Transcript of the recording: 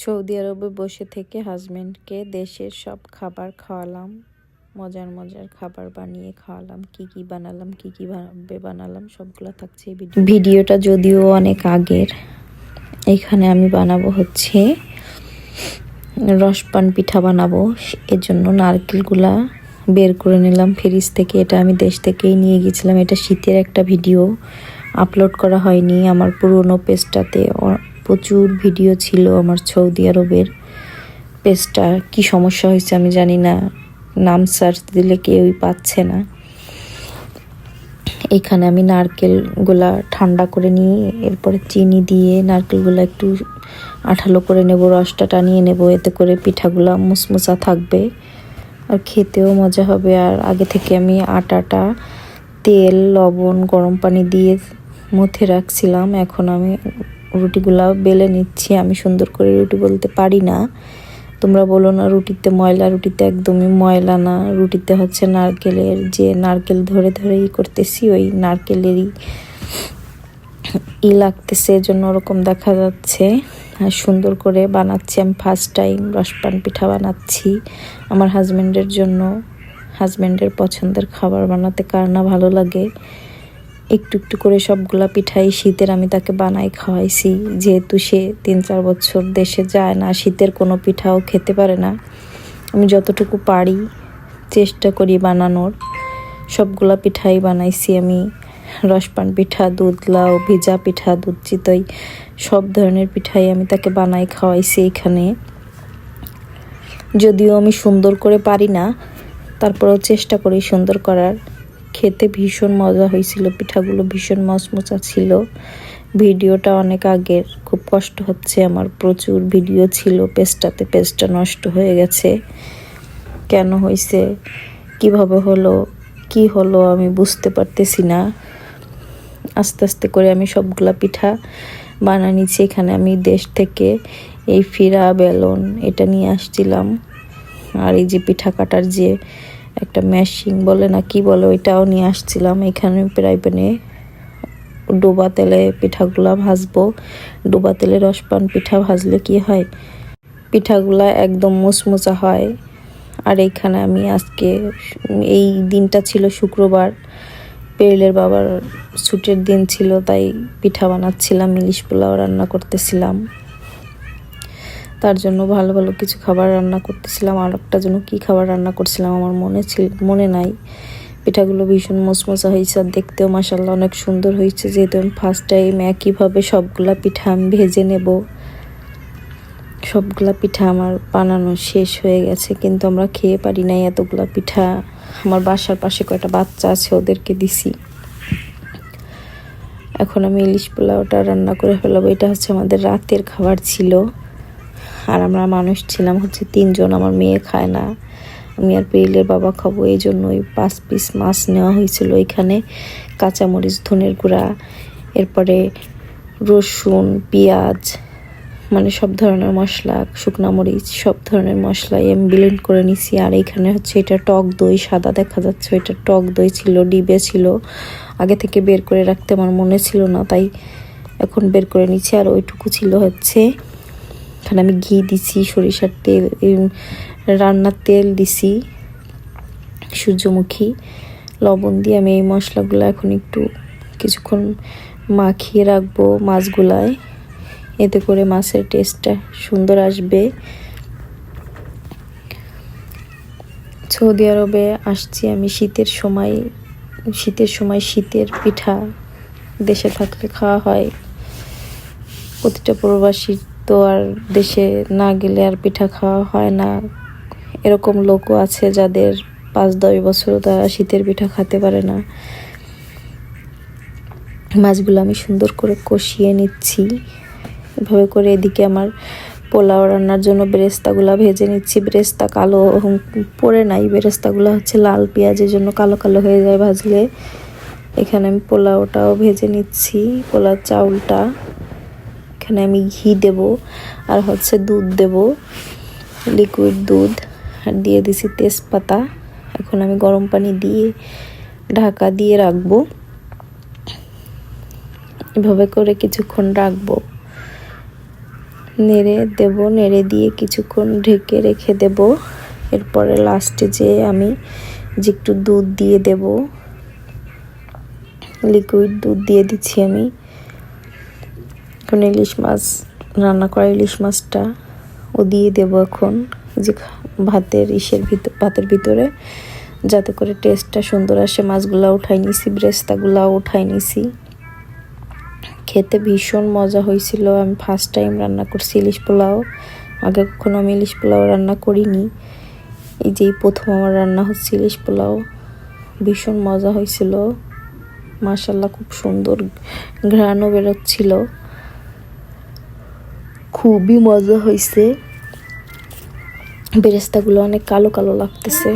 Saudi আরবে বসে থেকে হাজবেন্ডকে দেশের সব খাবার খাওয়ালাম, মজার মজার খাবার বানিয়ে খাওয়ালাম। কি বানালাম, কিভাবে বানালাম সবগুলো থাকছে এই ভিডিওটা যদিও অনেক আগের। এখানে আমি বানাবো হচ্ছে রসপান পিঠা বানাবো। এর জন্য নারকেলগুলা বের করে নিলাম ফ্রিজ থেকে। এটা আমি দেশ থেকেই নিয়ে গেছিলাম। এটা শীতের একটা ভিডিও, আপলোড করা হয়নি আমার পুরনো পেজটাতে। প্রচুর ভিডিও ছিল আমার সৌদি আরবের। পেজটা কি সমস্যা হয়েছে আমি জানি না, নাম সার্চ দিলে কেউই পাচ্ছে না। এখানে আমি নারকেলগুলা ঠান্ডা করে নিয়ে এরপরে চিনি দিয়ে নারকেলগুলা একটু আঠালো করে নেব, রসটা টানিয়ে নেব, এতে করে পিঠাগুলা মুসমুসা থাকবে আর খেতেও মজা হবে। আর আগে থেকে আমি আটাটা তেল, লবণ, গরম পানি দিয়ে মুথে রাখছিলাম। এখন আমি রুটিগুলা বেলে নিচ্ছি। আমি সুন্দর করে রুটি বলতে পারি না, তোমরা বলো না রুটিতে ময়লা। রুটিতে একদমই ময়লা না, রুটিতে হচ্ছে নারকেলের যে নারকেল ধরে ধরে করতেছি, ওই নারকেলেরই লাগতেছে, এজন্য ওরকম দেখা যাচ্ছে। আর সুন্দর করে বানাচ্ছি। আমি ফার্স্ট টাইম রসপান পিঠা বানাচ্ছি আমার হাজব্যান্ডের জন্য। হাজব্যান্ডের পছন্দের খাবার বানাতে কার না ভালো লাগে। একটু একটু করে সবগুলা পিঠাই শীতের আমি তাকে বানাই খাওয়াইছি, যেহেতু সে 3-4 বছর দেশে যায় না, শীতের কোনো পিঠাও খেতে পারে না। আমি যতটুকু পারি চেষ্টা করি বানানোর। সবগুলা পিঠাই বানাইছি আমি। রসপান পিঠা, দুধ লাউ, ভিজা পিঠা, দুধ চিতই, সব ধরনের পিঠাই আমি তাকে বানাই খাওয়াইছি এখানে। যদিও আমি সুন্দর করে পারি না, তারপরেও চেষ্টা করি সুন্দর করার। খেতে ভীষণ মজা হয়েছিল, পিঠাগুলো ভীষণ মচমচা ছিল। ভিডিওটা অনেক আগের, খুব কষ্ট হচ্ছে আমার। প্রচুর ভিডিও ছিল পেজটাতে, পেজটা নষ্ট হয়ে গেছে। কেন হয়েছে, কিভাবে হলো, কি হলো আমি বুঝতে পারতেছি না। আস্তে আস্তে করে আমি সবগুলা পিঠা বানিয়ে নিচ্ছি। এখানে আমি দেশ থেকে এই ফিরা বেলন এটা নিয়ে আসছিলাম। আর এই যে পিঠা কাটার যে একটা মেশিন বলে না কি বলে, ওইটাও নিয়ে আসছিলাম। এখানে প্রায় প্যানে ডোবা তেলে পিঠাগুলা ভাজবো। ডোবা তেলে রসপান পিঠা ভাজলে কি হয়, পিঠাগুলা একদম মুচমুচা হয়। আর এইখানে আমি আজকে, এই দিনটা ছিল শুক্রবার, পেরিলের বাবার ছুটির দিন ছিল, তাই পিঠা বানাচ্ছিলাম, ইলিশ পোলাও রান্না করতেছিলাম। তার জন্য ভালো ভালো কিছু খাবার রান্না করতেছিলাম। আর একটা জন্য কী খাবার রান্না করছিলাম আমার মনে নাই। পিঠাগুলো ভীষণ মচমচা হয়েছে আর দেখতেও মাশাআল্লাহ অনেক সুন্দর হয়েছে। যেহেতু আমি ফার্স্ট টাইম একইভাবে সবগুলা পিঠা আমি ভেজে নেব। সবগুলা পিঠা আমার বানানো শেষ হয়ে গেছে, কিন্তু আমরা খেয়ে পারি নাই এতগুলা পিঠা। আমার বাসার পাশে কয়টা বাচ্চা আছে, ওদেরকে দিছি। এখন আমি ইলিশ পোলাওটা রান্না করে ফেলাবো। এটা হচ্ছে আমাদের রাতের খাবার ছিল। আর আমরা মানুষ ছিলাম হচ্ছে 3 জন। আমার মেয়ে খায় না, আমি আর পেরিলের বাবা খাবো, এই জন্য ওই 5 পিস মাছ নেওয়া হয়েছিল। এখানে কাঁচামরিচ, ধনের গুঁড়া, এরপরে রসুন, পেঁয়াজ, মানে সব ধরনের মশলা, শুকনা মরিচ, সব ধরনের মশলাই আমি ব্লেন্ড করে নিছি। আর এখানে হচ্ছে এটা টক দই, সাদা দেখা যাচ্ছে, এটা টক দই ছিল, ডিবে ছিল। আগে থেকে বের করে রাখতে আমার মনে ছিল না, তাই এখন বের করে নিচ্ছি। আর ওইটুকু ছিল হচ্ছে, এখানে আমি ঘি দিছি, সরিষার তেল, রান্নার তেল দিছি, সূর্যমুখী, লবণ দিয়ে আমি এই মশলাগুলো এখন একটু কিছুক্ষণ মাখিয়ে রাখবো মাছগুলায়, এতে করে মাছের টেস্টটা সুন্দর আসবে। সৌদি আরবে আসছি আমি শীতের সময়। শীতের পিঠা দেশে থাকলে খাওয়া হয়। প্রতিটা প্রবাসী তো আর দেশে না গেলে আর পিঠা খাওয়া হয় না। এরকম লোকও আছে যাদের 5-10 বছরও তারা শীতের পিঠা খেতে পারে না। মাছগুলো আমি সুন্দর করে কষিয়ে নিচ্ছি এভাবে করে। এদিকে আমার পোলাও রান্নার জন্য বেরেস্তাগুলো ভেজে নিচ্ছি। বেরেস্তা কালো পড়ে নাই, বেরেস্তাগুলো হচ্ছে লাল পেঁয়াজের জন্য কালো কালো হয়ে যায় ভাজলে। এখানে আমি পোলাওটাও ভেজে নিচ্ছি, পোলাও চাউলটা। এখানে আমি ঘি দেব আর হচ্ছে দুধ দেব, লিকুইড দুধ, আর দিয়ে দিছি তেজপাতা। এখন আমি গরম পানি দিয়ে ঢাকা দিয়ে রাখবো। এভাবে করে কিছুক্ষণ রাখবো। নেড়ে দেব, নেড়ে দিয়ে কিছুক্ষণ ঢেকে রেখে দেব। এরপরে লাস্টে যে আমি যে একটু দুধ দিয়ে দেব, লিকুইড দুধ দিয়ে দিচ্ছি আমি। এখন ইলিশ মাছ রান্না করা ইলিশ মাছটা দিয়ে দেব এখন যে ভাতের ভিতরে, যাতে করে টেস্টটা সুন্দর আসে। মাছগুলা উঠাই নিছি, ব্রেস্তাগুলাও উঠাই নিছি। খেতে ভীষণ মজা হয়েছিল। আমি ফার্স্ট টাইম রান্না করছি ইলিশ পোলাও, আগে কখনো আমি ইলিশ পোলাও রান্না করিনি। এই যে প্রথম আমার রান্না হচ্ছে ইলিশ পোলাও। ভীষণ মজা হয়েছিল, মাশাআল্লাহ খুব সুন্দর ঘ্রাণও বেরোচ্ছিল, খুবই মজা হয়েছে। বেরেস্তাগুলো অনেক কালো কালো লাগতেছে।